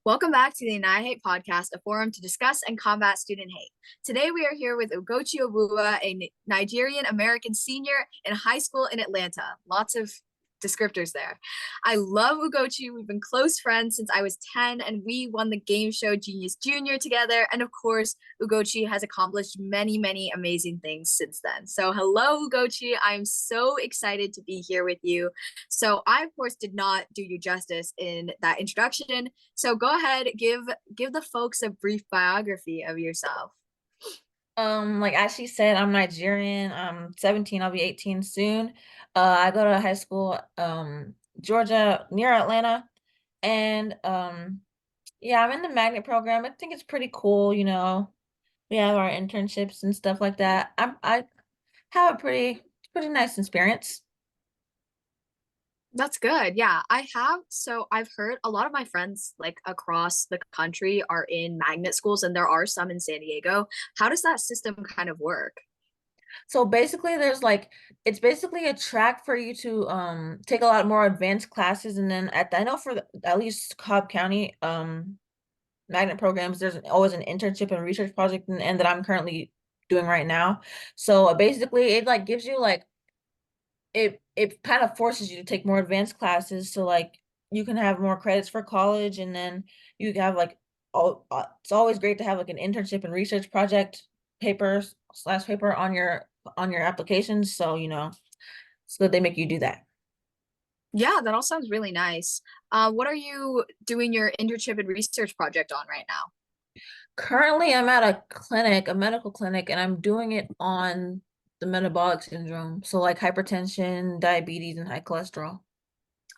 Welcome back to the I Hate podcast, a forum to discuss and combat student hate. Today we are here with Ugochi Obuba, a Nigerian-American senior in high school in Atlanta. Lots of descriptors there. I love Ugochi. We've been close friends since I was 10 and we won the game show Genius Junior together. And of course, Ugochi has accomplished many amazing things since then. So hello, Ugochi. I'm so excited to be here with you. So I, of course, did not do you justice in that introduction. So go ahead, give the folks a brief biography of yourself. Like Ashley said, I'm Nigerian. I'm 17, I'll be 18 soon. I go to high school, Georgia, near Atlanta. And yeah, I'm in the magnet program. I think it's pretty cool, you know. We have our internships and stuff like that. I have a pretty nice experience. That's good. Yeah, I've heard a lot of my friends like across the country are in magnet schools and there are some in San Diego. How does that system kind of work? So basically there's like it's basically a track for you to take a lot more advanced classes, and then I know for at least Cobb County magnet programs, there's always an internship and research project and that I'm currently doing right now. So basically it like gives you like it kind of forces you to take more advanced classes, so like you can have more credits for college, and then you have like it's always great to have like an internship and research project papers slash paper on your applications. So, you know, it's good they make you do that. Yeah, that all sounds really nice. What are you doing your internship and research project on right now? Currently, I'm at a clinic, a medical clinic, and I'm doing it on the metabolic syndrome. So like hypertension, diabetes, and high cholesterol.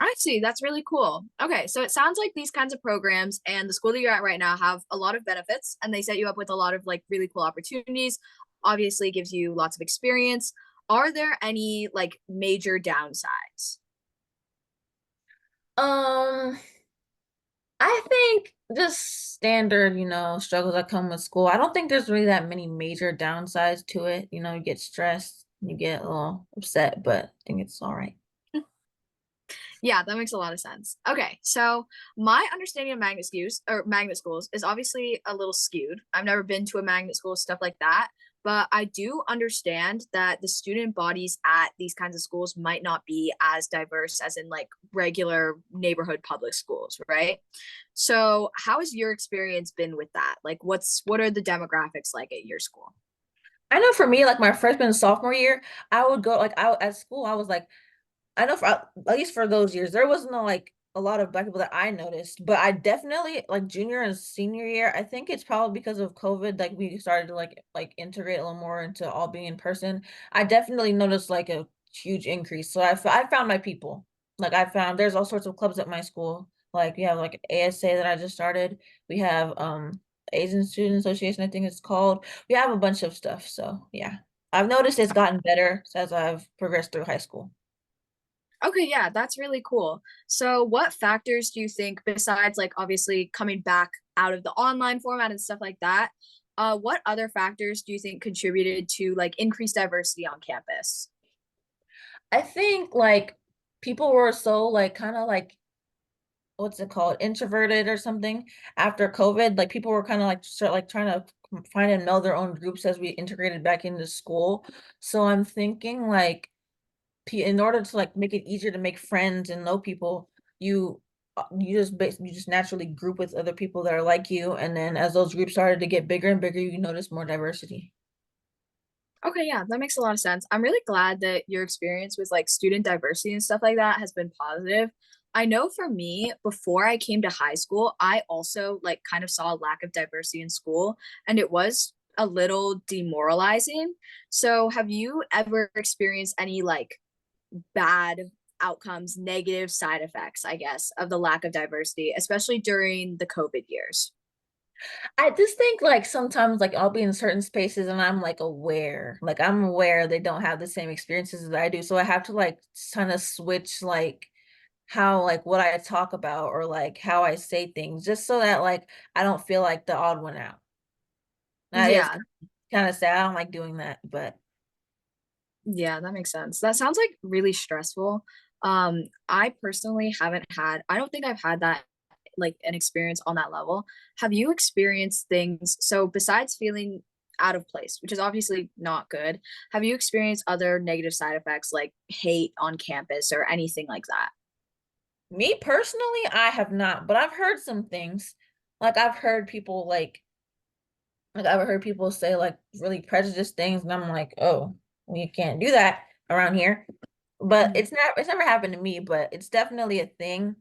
I see. That's really cool. Okay, so it sounds like these kinds of programs and the school that you're at right now have a lot of benefits and they set you up with a lot of like really cool opportunities. Obviously, gives you lots of experience. Are there any like major downsides? Um, I think just standard, you know, struggles that come with school. I don't think there's really that many major downsides to it. You know, you get stressed, you get a little upset, but I think it's all right. Yeah, that makes a lot of sense. Okay, so my understanding of magnet schools is obviously a little skewed. I've never been to a magnet school, stuff like that, but I do understand that the student bodies at these kinds of schools might not be as diverse as in like regular neighborhood public schools, right? So, how has your experience been with that? Like what are the demographics like at your school? I know for me, like my freshman and sophomore year, I would go like I at school, I was like I know for at least for those years, there wasn't like a lot of black people that I noticed, but I definitely like junior and senior year. I think it's probably because of COVID, like we started to like integrate a little more into all being in person. I definitely noticed like a huge increase. So I found my people. Like I found there's all sorts of clubs at my school. Like we have like ASA that I just started. We have Asian Student Association, I think it's called. We have a bunch of stuff. So yeah, I've noticed it's gotten better as I've progressed through high school. Okay, yeah, that's really cool. So, what factors do you think, besides like obviously coming back out of the online format and stuff like that, what other factors do you think contributed to like increased diversity on campus? I think like people were so like kind of like what's it called, introverted or something after COVID. Like people were kind of like start like trying to find and meld their own groups as we integrated back into school. So I'm thinking like in order to like make it easier to make friends and know people, you you just naturally group with other people that are like you, and then as those groups started to get bigger and bigger, you notice more diversity. Okay, yeah, that makes a lot of sense. I'm really glad that your experience with like student diversity and stuff like that has been positive. I know for me, before I came to high school, I also like kind of saw a lack of diversity in school, and it was a little demoralizing. So, have you ever experienced any like bad outcomes, negative side effects, I guess, of the lack of diversity, especially during the COVID years? I just think like sometimes like I'll be in certain spaces and I'm like I'm aware they don't have the same experiences as I do. So I have to like kind of switch like how like what I talk about or like how I say things just so that like I don't feel like the odd one out. That is Yeah, kind of sad. I don't like doing that, but yeah, that makes sense. That sounds like really stressful. I personally haven't had, I don't think I've had that like an experience on that level. Have you experienced things, so besides feeling out of place, which is obviously not good, have you experienced other negative side effects like hate on campus or anything like that? Me personally, I have not, but I've heard some things. Like I've heard people like I've heard people say like really prejudiced things, and I'm like, oh, we can't do that around here. But Mhm. it's never happened to me, but it's definitely a thing.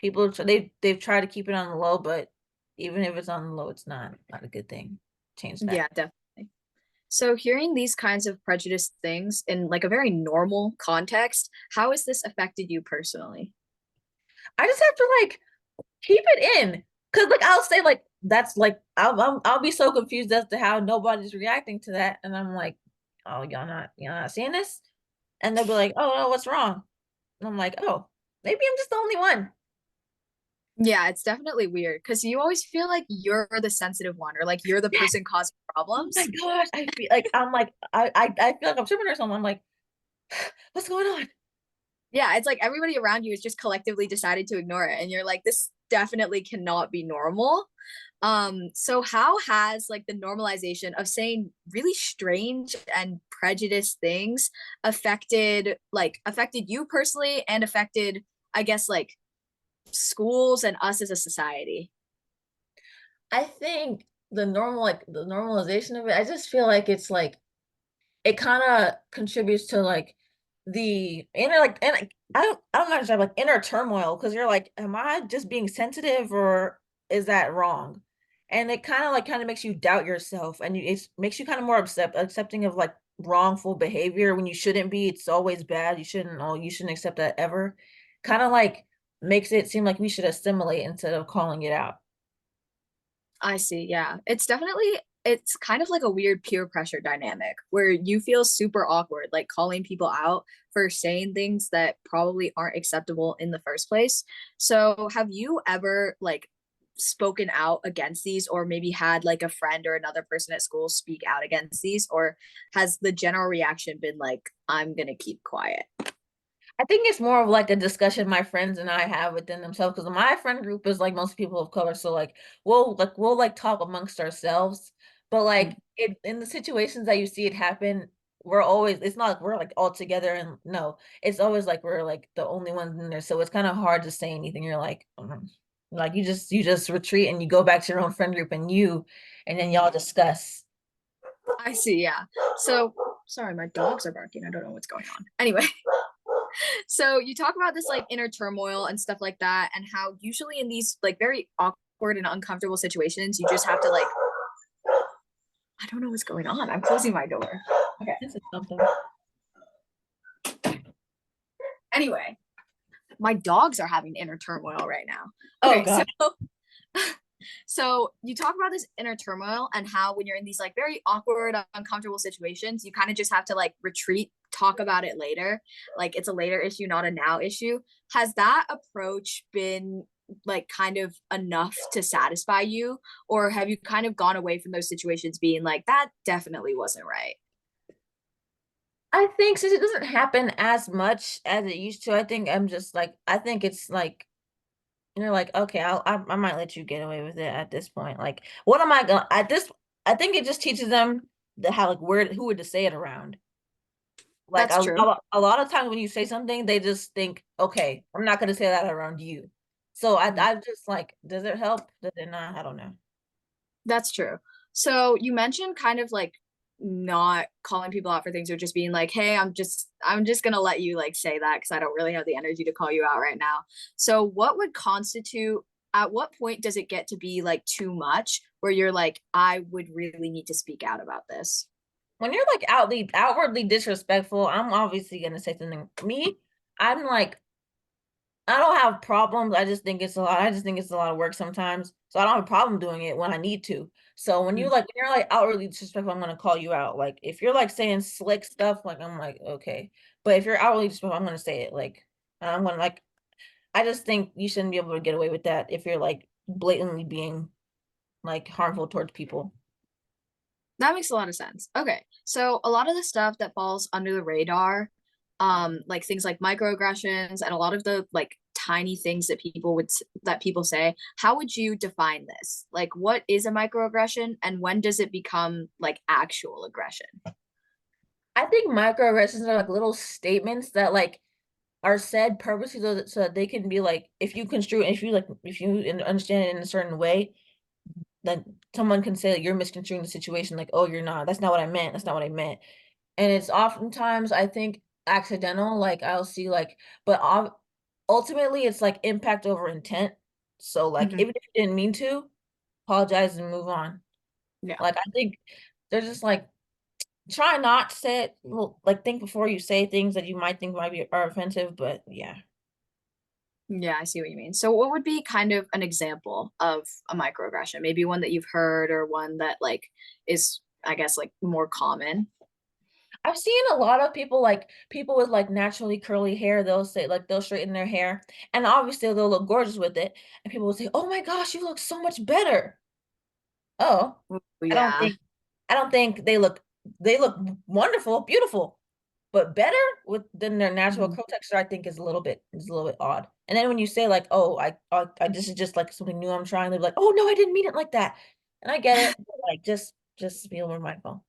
They've tried to keep it on the low, but even if it's on the low, it's not a good thing. Change that. Yeah, definitely. So hearing these kinds of prejudiced things in like a very normal context, how has this affected you personally? I just have to like keep it in. Cause like I'll say like that's like I'll be so confused as to how nobody's reacting to that. And I'm like, oh, y'all not seeing this? And they'll be like, oh no, what's wrong? And I'm like, oh, maybe I'm just the only one. Yeah, it's definitely weird because you always feel like you're the sensitive one or like you're the Yeah. person causing Oh my problems. gosh. I feel like I'm like I feel like I'm tripping or something. I'm like, what's going on? Yeah, it's like everybody around you is just collectively decided to ignore it and you're like this definitely cannot be normal. So how has like the normalization of saying really strange and prejudiced things affected you personally and affected, I guess, like schools and us as a society? I think the normalization of it, I just feel like it's like it kind of contributes to like the inner like and I don't know how to describe like inner turmoil because you're like, am I just being sensitive or is that wrong? And it kind of makes you doubt yourself and it makes you kind of more accepting of like wrongful behavior when you shouldn't be. It's always bad. You shouldn't accept that ever. Kind of like makes it seem like we should assimilate instead of calling it out. I see. Yeah. It's kind of like a weird peer pressure dynamic where you feel super awkward, like calling people out for saying things that probably aren't acceptable in the first place. So, have you ever like spoken out against these, or maybe had like a friend or another person at school speak out against these, or has the general reaction been like, I'm gonna keep quiet? I think it's more of like a discussion my friends and I have within themselves because my friend group is like most people of color. So like we'll like talk amongst ourselves. But like it in the situations that you see it happen, it's not like we're like all together and no, it's always like we're like the only ones in there. So it's kind of hard to say anything. You're like, like you just retreat and you go back to your own friend group and then y'all discuss. I see. Yeah. So, sorry, my dogs are barking. I don't know what's going on. Anyway, so you talk about this like inner turmoil and stuff like that, and how usually in these like very awkward and uncomfortable situations, you just have to like, I don't know what's going on. I'm closing my door. Okay. This is something. Anyway, my dogs are having inner turmoil right now. Oh Okay, so God. so you talk about this inner turmoil and how when you're in these like very awkward, uncomfortable situations, you kind of just have to like retreat, talk about it later. Like it's a later issue, not a now issue. Has that approach been like kind of enough to satisfy you? Or have you kind of gone away from those situations being like, that definitely wasn't right? I think since it doesn't happen as much as it used to, I think I'm just like I think it's like you're like okay, I might let you get away with it at this point. Like, what am I gonna at this? I think it just teaches them how like where who would to say it around. Like That's true. a lot of times when you say something, they just think, okay, I'm not gonna say that around you. So Mhm. I just like, does it help? Does it not? I don't know. That's true. So you mentioned kind of like not calling people out for things or just being like, hey, I'm just gonna let you like say that because I don't really have the energy to call you out right now. So what would constitute, at what point does it get to be like too much where you're like, I would really need to speak out about this? When you're like outwardly disrespectful, I'm obviously gonna say something. Me, I'm like I don't have problems. I just think it's a lot. I just think it's a lot of work sometimes. So I don't have a problem doing it when I need to. So when you're like outwardly disrespectful, I'm gonna call you out. Like if you're like saying slick stuff, like I'm like, okay. But if you're outwardly disrespectful, I'm gonna say it. Like I'm gonna like I just think you shouldn't be able to get away with that if you're like blatantly being like harmful towards people. That makes a lot of sense. Okay. So a lot of the stuff that falls under the radar, like things like microaggressions and a lot of the like tiny things that people say, how would you define this? Like, what is a microaggression and when does it become like actual aggression? I think microaggressions are like little statements that like are said purposely so that they can be like, if you construe, if you understand it in a certain way, then someone can say that you're misconstruing the situation, like, oh, you're not, that's not what I meant, that's not what I meant. And it's oftentimes, I think, accidental, like I'll see like, but ultimately it's like impact over intent. So like, Hmm. even if you didn't mean to, apologize and move on. Yeah. Like, I think they're just like, try not to say it, well, like think before you say things that you might think might be are offensive, but yeah. Yeah, I see what you mean. So what would be kind of an example of a microaggression? Maybe one that you've heard or one that like is, I guess, like more common. I've seen a lot of people, like people with like naturally curly hair, they'll say like they'll straighten their hair and obviously they'll look gorgeous with it. And people will say, oh my gosh, you look so much better. Oh, Ooh, I don't yeah. think I don't think they look wonderful, beautiful, but better with than their natural Mhm. curl texture, I think is a little bit odd. And then when you say like, oh, I this is just like something new I'm trying, they're like, oh no, I didn't mean it like that. And I get it, but like just be more mindful.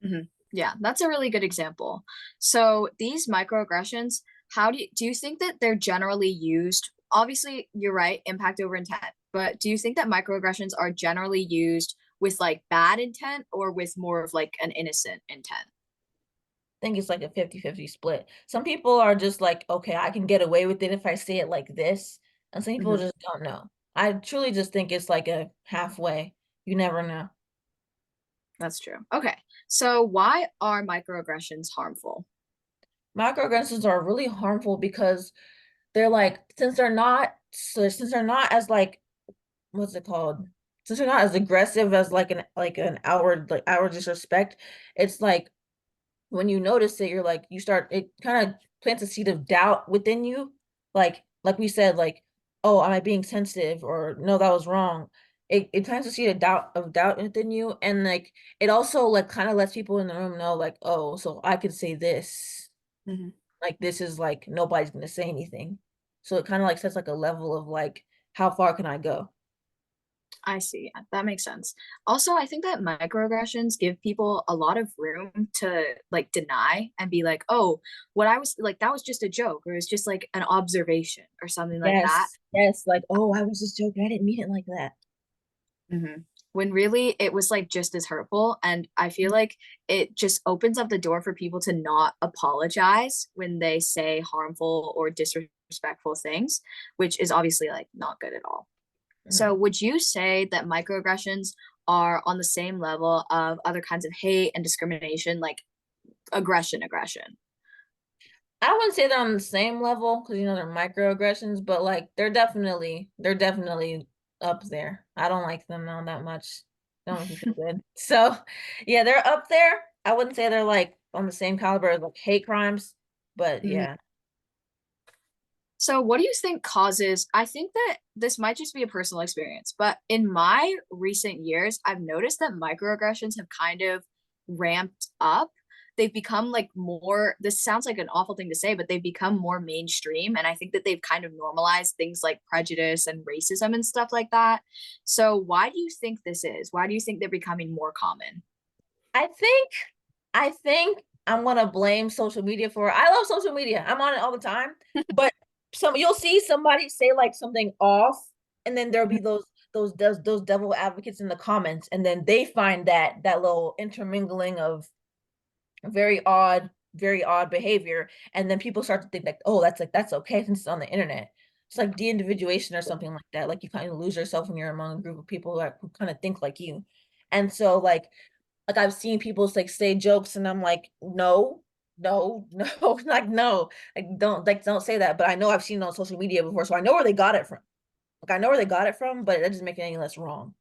Mhm. Yeah, that's a really good example. So these microaggressions, how do you think that they're generally used? Obviously, you're right, impact over intent, but do you think that microaggressions are generally used with like bad intent or with more of like an innocent intent? Think it's like a 50-50 split. Some people are just like, okay, I can get away with it if I say it like this. And some people Mhm. just don't know. I truly just think it's like a halfway. You never know. That's true. Okay. So why are microaggressions harmful? Microaggressions are really harmful because they're like, since they're not as like, what's it called? Since they're not as aggressive as like an outward disrespect, it's like when you notice it, you're like, it kind of plants a seed of doubt within you. Like we said, like, oh, am I being sensitive? Or no, that was wrong. It plants a seed of doubt within you. And like it also like kind of lets people in the room know, like, oh, so I can say this. Mhm. Like this is like nobody's gonna say anything. So it kind of like sets like a level of like, how far can I go? I see. Yeah, that makes sense. Also, I think that microaggressions give people a lot of room to like deny and be like, oh, what I was like, that was just a joke, or it's just like an observation or something like that. Yes, like, oh, I was just joking. I didn't mean it like that. Hmm. When really it was like just as hurtful. And I feel like it just opens up the door for people to not apologize when they say harmful or disrespectful things, which is obviously like not good at all. So, Mhm. would you say that microaggressions are on the same level of other kinds of hate and discrimination, like aggression? I wouldn't say they're on the same level because you know they're microaggressions, but like they're definitely up there. I don't like them all that much. Don't make me feel good. So yeah, they're up there. I wouldn't say they're like on the same caliber as like hate crimes, but Mhm. yeah. So, what do you think causes? I think that this might just be a personal experience, but in my recent years, I've noticed that microaggressions have kind of ramped up. They've become like more, this sounds like an awful thing to say, but they've become more mainstream. And I think that they've kind of normalized things like prejudice and racism and stuff like that. So, why do you think this is? Why do you think they're becoming more common? I think I think I'm gonna blame social media for it. I love social media. I'm on it all the time. But you'll see somebody say like something off, and then there'll be those devil advocates in the comments, and then they find that little intermingling of very odd behavior, and then people start to think like, oh, that's okay since it's on the internet. It's like de-individuation or something like that. Like you kind of lose yourself when you're among a group of people who kind of think like you. And so like I've seen people like say jokes and I'm like, no, no, no, like no, like don't say that. But I know I've seen it on social media before, so I know where they got it from. Like I know where they got it from, but it doesn't make it any less wrong.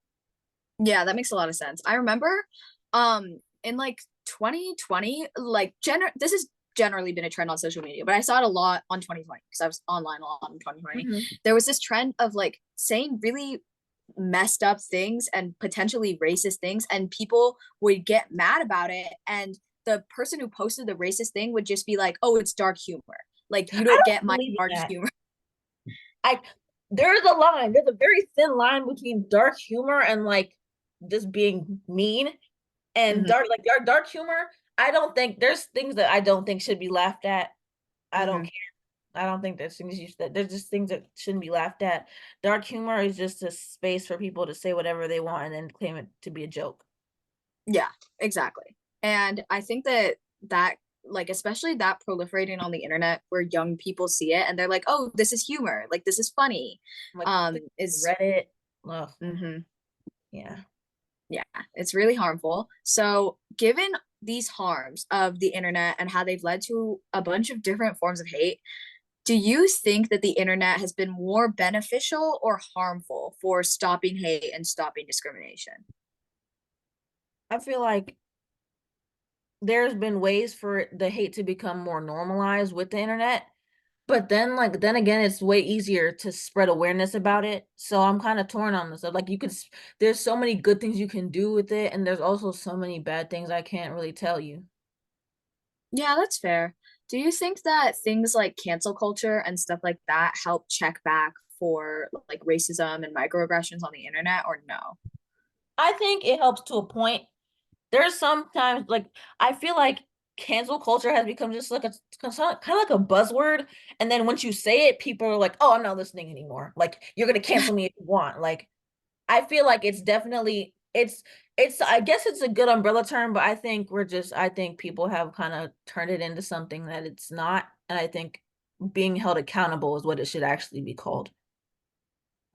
Yeah, that makes a lot of sense. I remember in like 2020, like this has generally been a trend on social media, but I saw it a lot on 2020 because I was online a lot in 2020. Mhm. There was this trend of like saying really messed up things and potentially racist things, and people would get mad about it. And the person who posted the racist thing would just be like, oh, it's dark humor. Like, you I don't get don't my believe in dark that. humor. I there's a line. There's a very thin line between dark humor and like just being mean and Hmm. dark humor. I don't think there's things that I don't think should be laughed at. I don't Hmm. care. I don't think there's things there's just things that shouldn't be laughed at. Dark humor is just a space for people to say whatever they want and then claim it to be a joke. Yeah, exactly. And I think that that like especially that proliferating on the internet where young people see it and they're like, "Oh, this is humor. Like this is funny." Like Is Reddit. Ugh, mhm. yeah. Yeah, it's really harmful. So, given these harms of the internet and how they've led to a bunch of different forms of hate, do you think that the internet has been more beneficial or harmful for stopping hate and stopping discrimination? I feel like there's been ways for the hate to become more normalized with the internet. But then again, it's way easier to spread awareness about it. So I'm kind of torn on this. Like there's so many good things you can do with it, and there's also so many bad things I can't really tell you. Yeah, that's fair. Do you think that things like cancel culture and stuff like that help check back for like racism and microaggressions on the internet or no? I think it helps to a point. There's sometimes like I feel like cancel culture has become just like a kind of like a buzzword, and then once you say it, people are like, "Oh, I'm not listening anymore." Like you're gonna cancel me if you want. Like I feel like it's definitely it's I guess it's a good umbrella term, but I think people have kind of turned it into something that it's not, and I think being held accountable is what it should actually be called.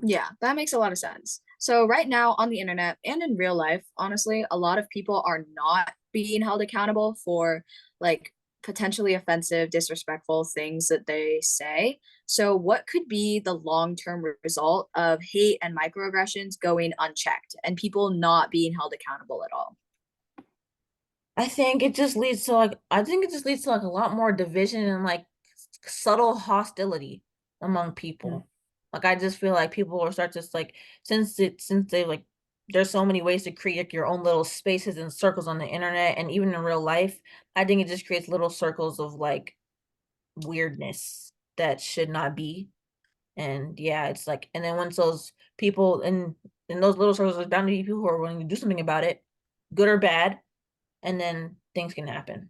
Yeah, that makes a lot of sense. So right now on the internet and in real life, honestly, a lot of people are not being held accountable for like potentially offensive, disrespectful things that they say. So what could be the long-term result of hate and microaggressions going unchecked and people not being held accountable at all? I think it just leads to like a lot more division and like subtle hostility among Mm. people. Like I just feel like people will start just like since they like there's so many ways to create your own little spaces and circles on the internet and even in real life. I think it just creates little circles of like weirdness that should not be. And yeah, it's like and then once those people in those little circles, there's bound to be people who are willing to do something about it, good or bad, and then things can happen.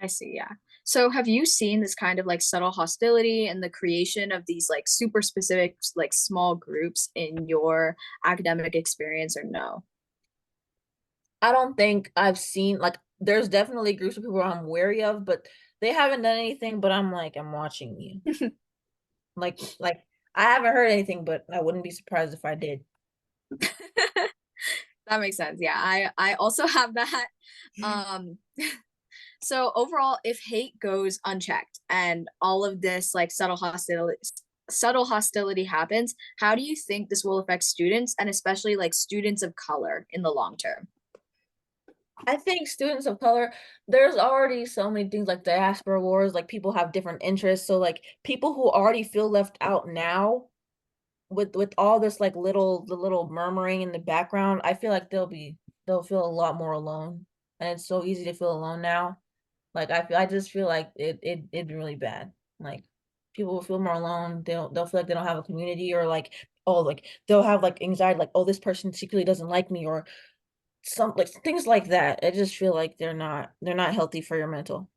I see, yeah. So have you seen this kind of like subtle hostility and the creation of these like super specific like small groups in your academic experience or no? I don't think I've seen like there's definitely groups of people I'm wary of, but they haven't done anything, but I'm like, I'm watching you. Like I haven't heard anything, but I wouldn't be surprised if I did. That makes sense. Yeah, I also have that. Um, so overall, if hate goes unchecked and all of this like subtle hostility happens, how do you think this will affect students and especially like students of color in the long term? I think students of color, there's already so many things like diaspora wars, like people have different interests. So like people who already feel left out now with all this like the little murmuring in the background, I feel like they'll feel a lot more alone. And it's so easy to feel alone now. Like I just feel like it'd be really bad. Like people will feel more alone. They'll feel like they don't have a community or like oh like they'll have like anxiety like oh this person secretly doesn't like me or some like things like that. I just feel like they're not healthy for your mental.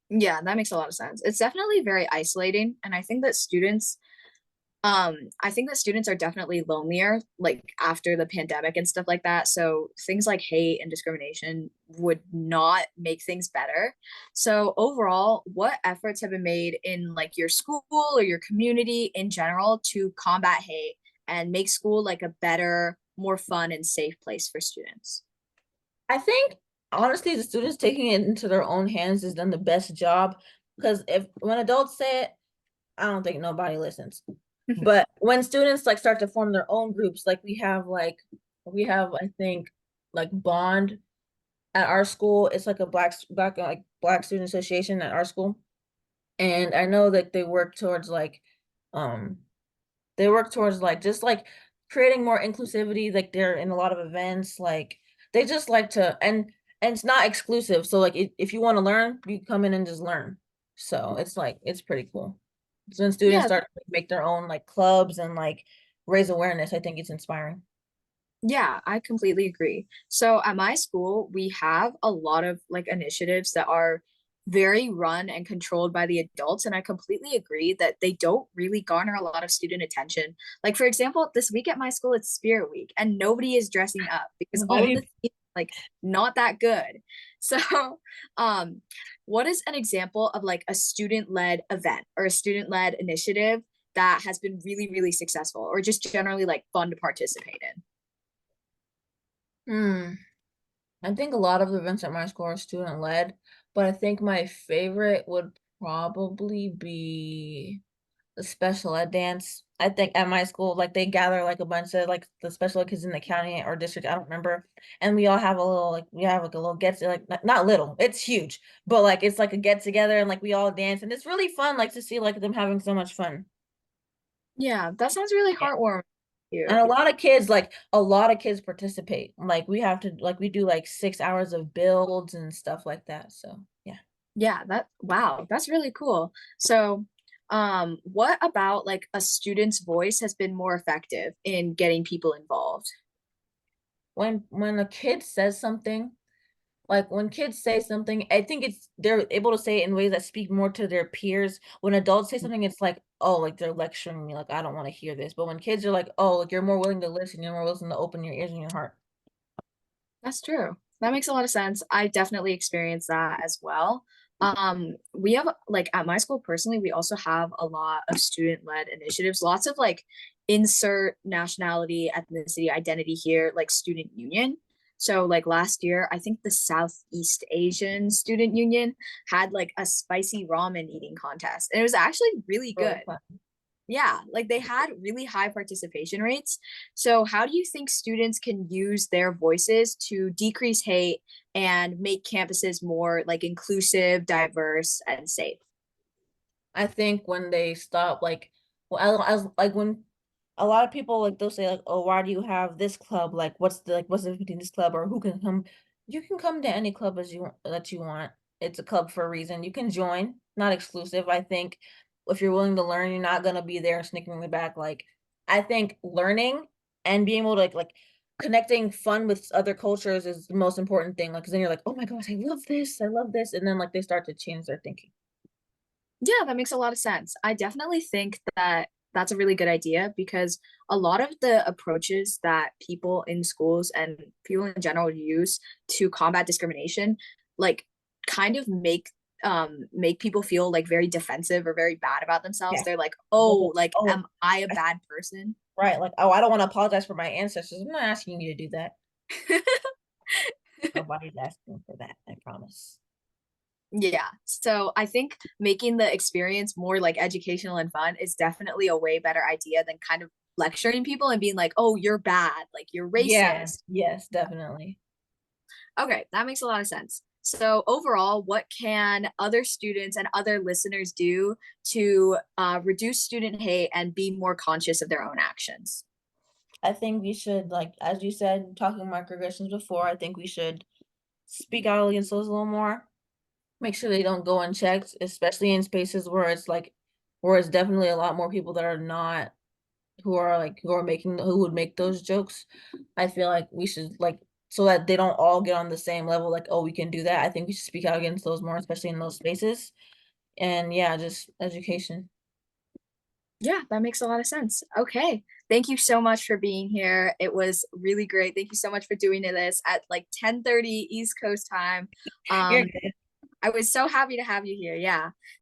Yeah, that makes a lot of sense. It's definitely very isolating, and I think that students are definitely lonelier like after the pandemic and stuff like that. So things like hate and discrimination would not make things better. So overall, what efforts have been made in like your school or your community in general to combat hate and make school like a better, more fun and safe place for students? I think honestly the students taking it into their own hands has done the best job because if when adults say it, I don't think nobody listens. But when students like start to form their own groups, we have I think like Bond at our school. It's like a black student association at our school. And I know that um they work towards like just like creating more inclusivity. Like they're in a lot of events. Like they just like to and it's not exclusive. So like if you want to learn, you come in and just learn. So it's like it's pretty cool. So when students Yeah, start to make their own like clubs and like raise awareness, I think it's inspiring. yeah, I completely agree. So at my school, we have a lot of like initiatives that are very run and controlled by the adults. And I completely agree that they don't really garner a lot of student attention. Like, for example, this week at my school, it's Spirit Week, and nobody is dressing up because all of the Right. themes are, like not that good. So, um, what is an example of like a student-led event or a student-led initiative that has been really, really successful or just generally like fun to participate in? Hmm. I think a lot of the events at my school are student led, but I think my favorite would probably be the special ed dance. I think at my school, like they gather like a bunch of like the special ed kids in the county or district, I don't remember. And we all have a little like we have like a little get like not little, it's huge, but like it's like a get together and like we all dance and it's really fun like to see like them having so much fun. Yeah, that sounds really Yeah. heartwarming. And You. a lot of kids participate. Like we have to like we do like 6 hours of builds and stuff like that. So yeah. Yeah, that wow, that's really cool. So, what about like a student's voice has been more effective in getting people involved? When a kid says something, like when kids say something, I think it's they're able to say it in ways that speak more to their peers. When adults say something, it's like, oh, like they're lecturing me, like I don't want to hear this. But when kids are like, oh, like you're more willing to listen, you're more willing to open your ears and your heart. That's true. That makes a lot of sense. I definitely experienced that as well. We have like at my school personally, we also have a lot of student-led initiatives, lots of like insert nationality, ethnicity, identity here, like student union. So like last year, I think the Southeast Asian Student Union had like a spicy ramen eating contest. And it was actually really Really good. fun. Yeah, like they had really high participation rates. So, how do you think students can use their voices to decrease hate and make campuses more like inclusive, diverse, and safe? I think when they stop, like, well, as like when a lot of people like they'll say like, "Oh, why do you have this club? Like, what's the difference between this club or who can come?" You can come to any club as you that you want. It's a club for a reason. You can join, not exclusive. I think if you're willing to learn, you're not gonna be there sneaking in the back. Like, I think learning and being able to like connecting fun with other cultures is the most important thing. Like, 'cause then you're like, "Oh my gosh, I love this," and then like they start to change their thinking. Yeah, that makes a lot of sense. I definitely think that that's a really good idea because a lot of the approaches that people in schools and people in general use to combat discrimination, like kind of make people feel like very defensive or very bad about themselves. Yeah. They're like, The "Oh, whole, like oh, am I a I bad person?" right, like, "Oh, I don't wanna apologize for my ancestors." I'm not asking you to do that. Nobody's asking for that, I promise. Yeah. So I think making the experience more like educational and fun is definitely a way better idea than kind of lecturing people and being like, "Oh, you're bad, like you're Yeah, racist." yes, definitely. Okay, that makes a lot of sense. So overall, what can other students and other listeners do to reduce student hate and be more conscious of their own actions? I think we should, like, as you said, talking microaggressions before, I think we should speak out against those a little more. Make sure they don't go unchecked, especially in spaces where it's, like where it's definitely a lot more people that are not who are making who would make those jokes. I feel like we should like so that they don't all get on the same level, like, oh, we can do that. I think we should speak out against those more, especially in those spaces. And yeah, just education. Yeah, that makes a lot of sense. Okay. Thank you so much for being here. It was really great. Thank you so much for doing this at like 10:30 East Coast time. You're Um, I was so happy to have you here. Yeah.